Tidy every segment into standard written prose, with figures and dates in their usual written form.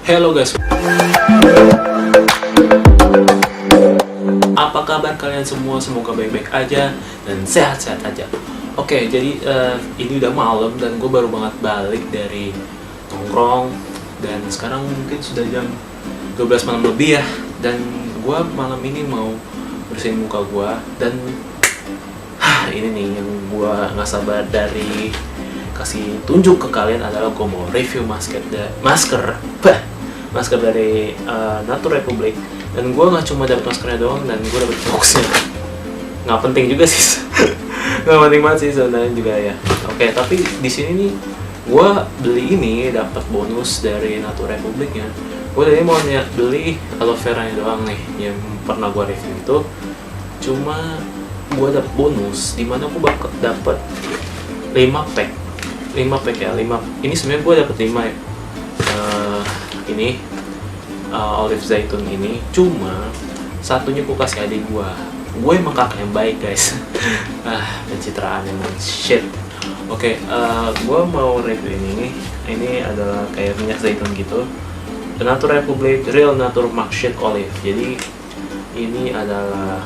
Hello guys, apa kabar kalian semua? Semoga baik-baik aja dan sehat-sehat aja. Oke, jadi ini udah malam dan gue baru banget balik dari nongkrong. Dan sekarang mungkin sudah jam 12 malam lebih ya. Dan gue malam ini mau bersihin muka gue. Dan ini nih yang gue gak sabar dari kasih tunjuk ke kalian adalah gue mau review masker dari Natur Republik. Dan gue nggak cuma dapet maskernya doang, dan gue dapet boxnya. Nggak penting juga sih, nggak penting banget sih sebenarnya juga ya. Oke, tapi di sini nih gue beli ini dapat bonus dari Natur Republiknya. Gue tadi mau beli aloe vera doang nih yang pernah gue review itu. Cuma gue dapet bonus dimana gue bakal dapet 5 pack ya. Ini sebenarnya gue dapet 5 ya. Ini olive zaitun ini, cuma satunya gue kasih adik gue emang kakak yang baik guys. Pencitraan emang shit. Oke, gue mau review ini adalah kayak minyak zaitun gitu, The Natur Republic Real Nature Masked Olive. Jadi ini adalah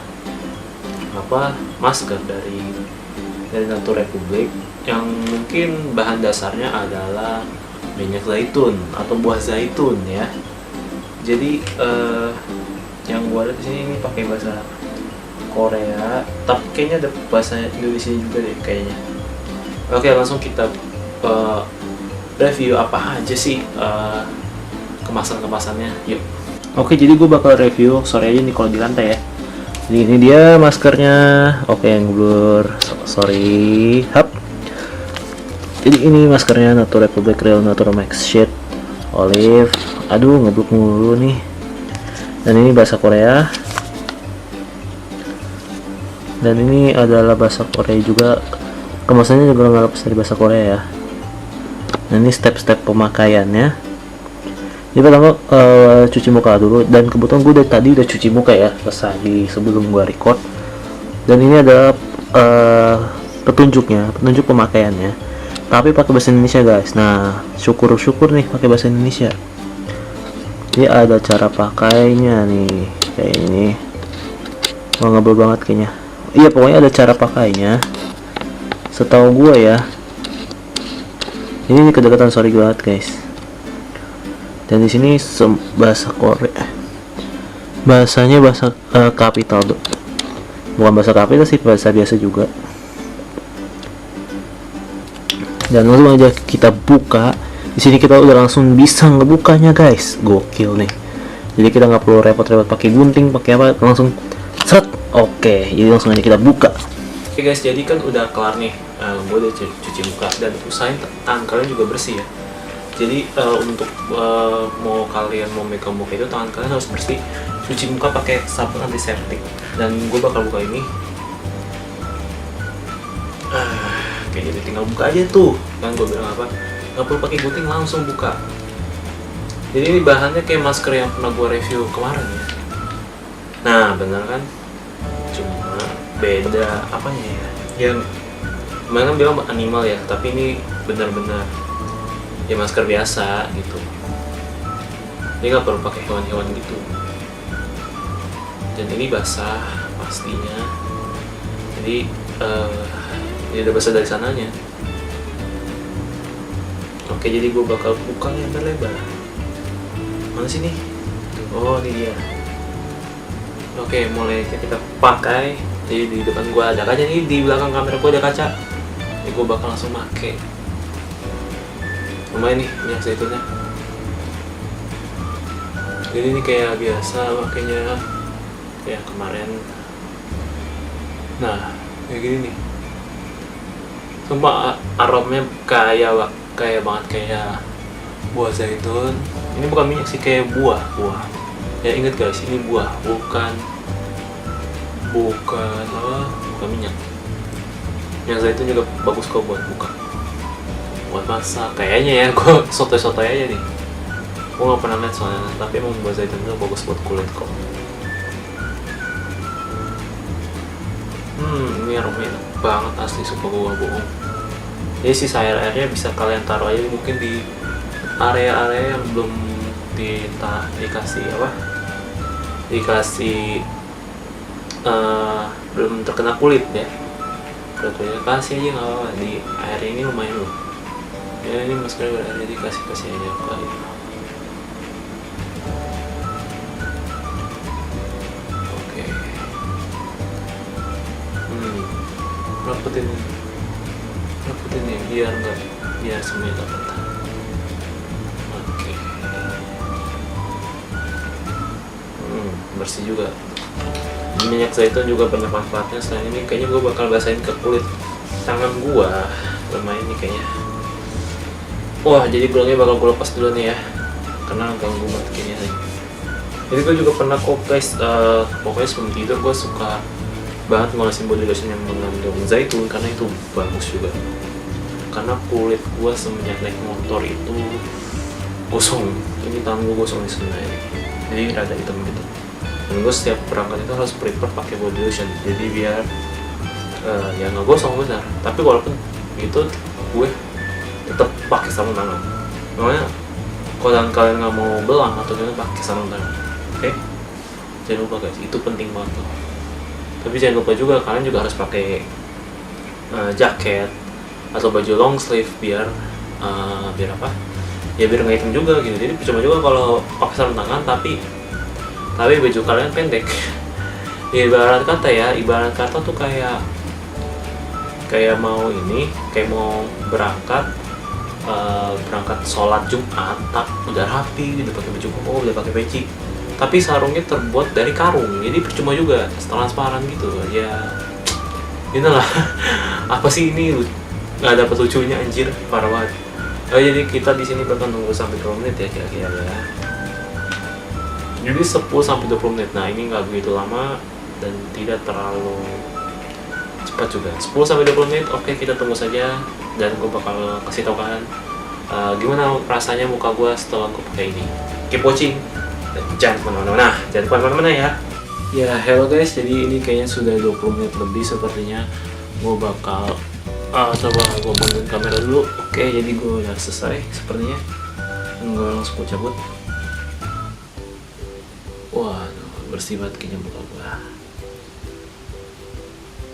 masker dari Natur Republik yang mungkin bahan dasarnya adalah minyak zaitun atau buah zaitun ya. Jadi yang gue lihat di sini ini pakai bahasa Korea, tapi kayaknya ada bahasa Indonesia juga deh kayaknya. Oke, langsung kita review apa aja sih kemasannya. Yuk. Oke, jadi gue bakal review, sorry aja nih kalau di lantai ya. Jadi ini dia maskernya. Oke, yang blur, sorry. Jadi ini maskernya Natur Republic Real Nature Masked Olive. Aduh, ngeblok mulu nih. Dan ini bahasa Korea. Dan ini adalah bahasa Korea juga. Kemasannya juga nggak lepas dari bahasa Korea ya. Dan ini step-step pemakaiannya. Jadi pertama cuci muka dulu. Dan kebetulan gue dari tadi udah cuci muka ya, pas tadi sebelum gue record. Dan ini adalah petunjuk pemakaiannya. Tapi pakai bahasa Indonesia guys. Nah, syukur nih pakai bahasa Indonesia. Jadi ada cara pakainya nih, kayak ini. Ngebel banget kayaknya. Iya, pokoknya ada cara pakainya. Setahu gue ya. Ini kedekatan, sorry banget guys. Dan di sini bahasa Korea. Bahasanya bahasa kapital. Bukan bahasa kapital sih, bahasa biasa juga. Dan langsung aja kita buka. Di sini kita udah langsung bisa ngebukanya guys, gokil nih. Jadi kita nggak perlu repot-repot pakai gunting, pakai apa, langsung seret. Oke, jadi langsung aja kita buka. Oke guys, jadi kan udah kelar nih. Gue udah cuci muka dan usahain tangan kalian juga bersih ya. Jadi untuk kalian mau make up muka itu tangan kalian harus bersih. Cuci muka pakai sabun antiseptik. Dan gue bakal buka ini. Oke, jadi tinggal buka aja tuh. Kan gue bilang apa? Nggak perlu pakai gunting, langsung buka. Jadi ini bahannya kayak masker yang pernah gue review kemarin ya. Nah, bener kan? Cuma beda apanya ya? Yang kemarin bilang animal ya, tapi ini benar-benar ya masker biasa gitu. Ini nggak perlu pakai hewan-hewan gitu. Dan ini basah pastinya. Jadi ini udah basah dari sananya. Oke, jadi gue bakal buka yang lebar. Mana sih nih? Oh, ini dia. Oke, mulai kita pakai. Jadi di depan gue ada kaca nih, di belakang kamera gue ada kaca. Jadi gue bakal langsung pakai. Lumayan nih minyak zaitunnya. Jadi ini kayak biasa makanya kayak kemarin. Nah, kayak gini nih. Sumpah aromanya kayak banget kayak buah zaitun. Ini bukan minyak sih, kayak buah. Ya ingat guys, ini buah, bukan minyak. Minyak zaitun juga bagus kok buat buka, buat masak. Kayaknya ya, gue sotoy aja nih. Gue nggak pernah lihat soalnya, tapi emang buah zaitun itu bagus buat kulit kok. Ini aromanya enak banget asli, sumpah gue gak bohong. Jadi sisa airnya bisa kalian taruh aja mungkin di area-area yang belum dikasih apa, dikasih belum terkena kulit ya, kulitnya kasih aja nggak apa-apa. Di air ini lumayan loh ya, ini maskernya berair, jadi kasih aja kali. Oke. Rapetin ya biar semuanya nggak patah. Oke. Bersih juga. Minyak zaitun juga banyak manfaatnya. Selain ini kayaknya gue bakal basahin ke kulit tangan gue, lumayan nih kayaknya. Wah, jadi gelangnya bakal gue lepas dulu nih ya, karena ganggu banget kayaknya nih. Jadi gue juga pernah kok guys, pokoknya sebelum tidur gue suka banget ngolesin body lotion yang mengandung zaitun, karena itu bagus juga. Karena kulit gue semenjak naik motor itu gosong, ini tangan gue gosong nih sebenarnya, jadi rada hitam gitu. Dan gue setiap berangkat itu harus prefer pakai body lotion, jadi biar ya nggak gosong benar. Tapi walaupun gitu gue tetap pakai sarung tangan. Makanya kalau kalian nggak mau belang atau gimana, pakai sarung tangan. Oke? Jangan lupa guys, itu penting banget tuh. Tapi jangan lupa juga kalian juga harus pakai jaket atau baju long sleeve biar apa? Ya biar nggak hitam juga gitu. Jadi percuma juga kalau pakai sarung tangan tapi baju kalian pendek. Ibarat kata tuh kayak mau berangkat sholat Jumat, udah rapi, udah pakai baju koko, udah pakai peci, tapi sarungnya terbuat dari karung, jadi percuma juga, transparan gitu ya. Inilah apa sih ini, nggak dapet lucunya anjir, parah banget. Jadi kita di sini bakal nunggu sampai 20 menit ya kira-kira ya. Jadi 10-20 menit. Nah ini nggak begitu lama dan tidak terlalu cepat juga. 10-20 menit. Oke, kita tunggu saja dan gue bakal kasih tau kalian gimana rasanya muka gue setelah gue pakai ini. Keep watching dan jangan kemana-mana ya. Ya hello guys, jadi ini kayaknya sudah 20 menit lebih sepertinya. Gue bakal coba gue bangun kamera dulu. Oke, jadi gue udah selesai sepertinya. Gue langsung cabut. Waduh, bersih banget kayaknya muka gue.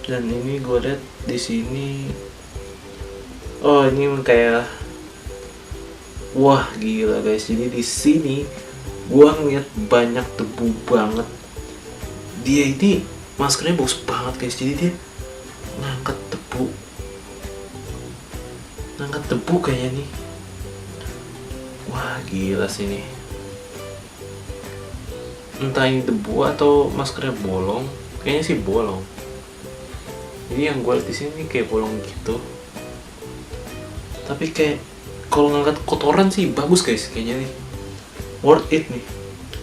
Dan ini gue liat di sini, oh ini kayak, wah gila guys. Jadi di sini gue ngeliat banyak debu banget. Dia ini maskernya bagus banget guys. Jadi dia ngangkat debu kayaknya nih. Wah gila sih ini. Entah ini debu atau maskernya bolong. Kayaknya sih bolong. Jadi yang gue liat di sini kayak bolong gitu. Tapi kayak kalau ngangkat kotoran sih bagus guys kayaknya nih. Worth it nih.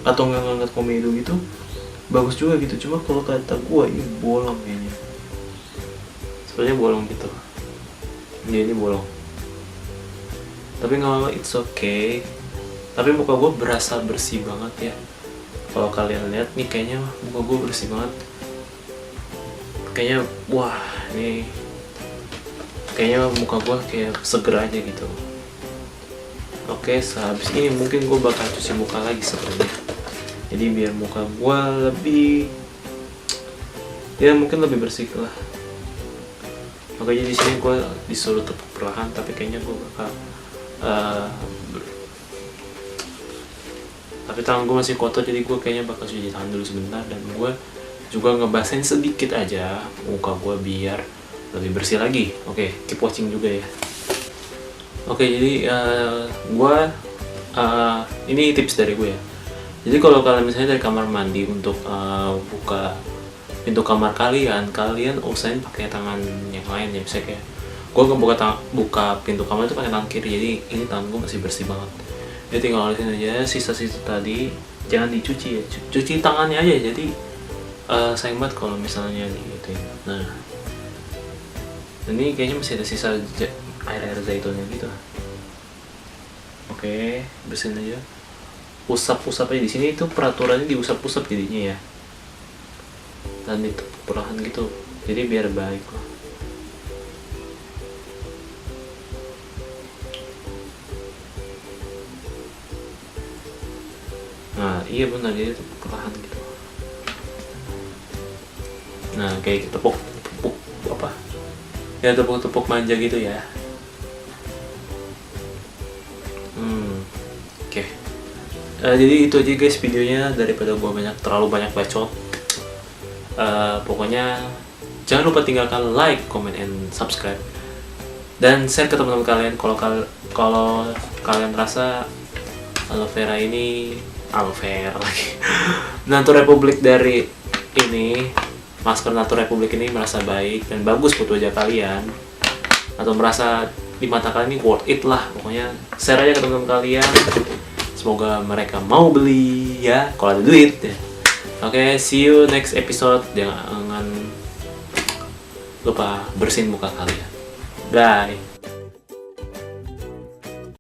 Atau nggak ngangkat komedo gitu, bagus juga gitu. Cuma kalau kata gue ini bolong kayaknya. Sebenarnya bolong gitu. Ini bolong. Tapi nggak apa-apa, it's okay. Tapi muka gue berasa bersih banget ya. Kalau kalian lihat nih kayaknya muka gue bersih banget. Kayaknya wah ini kayaknya muka gue kayak seger aja gitu. Oke, sehabis ini mungkin gue bakal cuci muka lagi sebenarnya. Jadi biar muka gue lebih, ya mungkin lebih bersih lah. Oke, jadi di sini gue disuruh tepuk perlahan, tapi kayaknya gue bakal tapi tangan gue masih kotor, jadi gue kayaknya bakal cuci tangan dulu sebentar. Dan gue juga ngebasahin sedikit aja muka gue biar lebih bersih lagi. Oke, keep watching juga ya. Oke, jadi ini tips dari gue ya. Jadi kalau kalian misalnya dari kamar mandi untuk buka pintu kamar kalian usahain pakai tangan yang lain ya. Misalnya kayak gue buka pintu kamar itu pakai tangan kiri, jadi ini tangan gue masih bersih banget. Jadi tinggal olesin aja sisa-sisa tadi, jangan dicuci ya, cuci tangannya aja. Jadi sayang banget kalau misalnya gitu. Nah, ini kayaknya masih ada sisa air zaitunnya gitu. Oke, bersihin aja. Usap-usap aja di sini, itu peraturannya diusap-usap jadinya ya. Dan ditepuk perlahan gitu. Jadi biar baik lah. Nah iya benar, jadi perlahan gitu. Nah kayak tepuk apa ya, tepuk manja gitu ya. Oke. Jadi itu aja guys videonya, daripada gua terlalu banyak bacot. Pokoknya jangan lupa tinggalkan like, comment, and subscribe, dan share ke teman-teman kalian kalau kalian rasa aloe vera ini lagi Natur Republik dari ini, masker Natur Republik ini merasa baik dan bagus buat wajah kalian, atau merasa di mata kalian ini worth it lah. Pokoknya share aja ke teman-teman kalian, semoga mereka mau beli ya kalau ada duit ya. Oke, see you next episode. Jangan lupa bersihin muka kalian. Bye.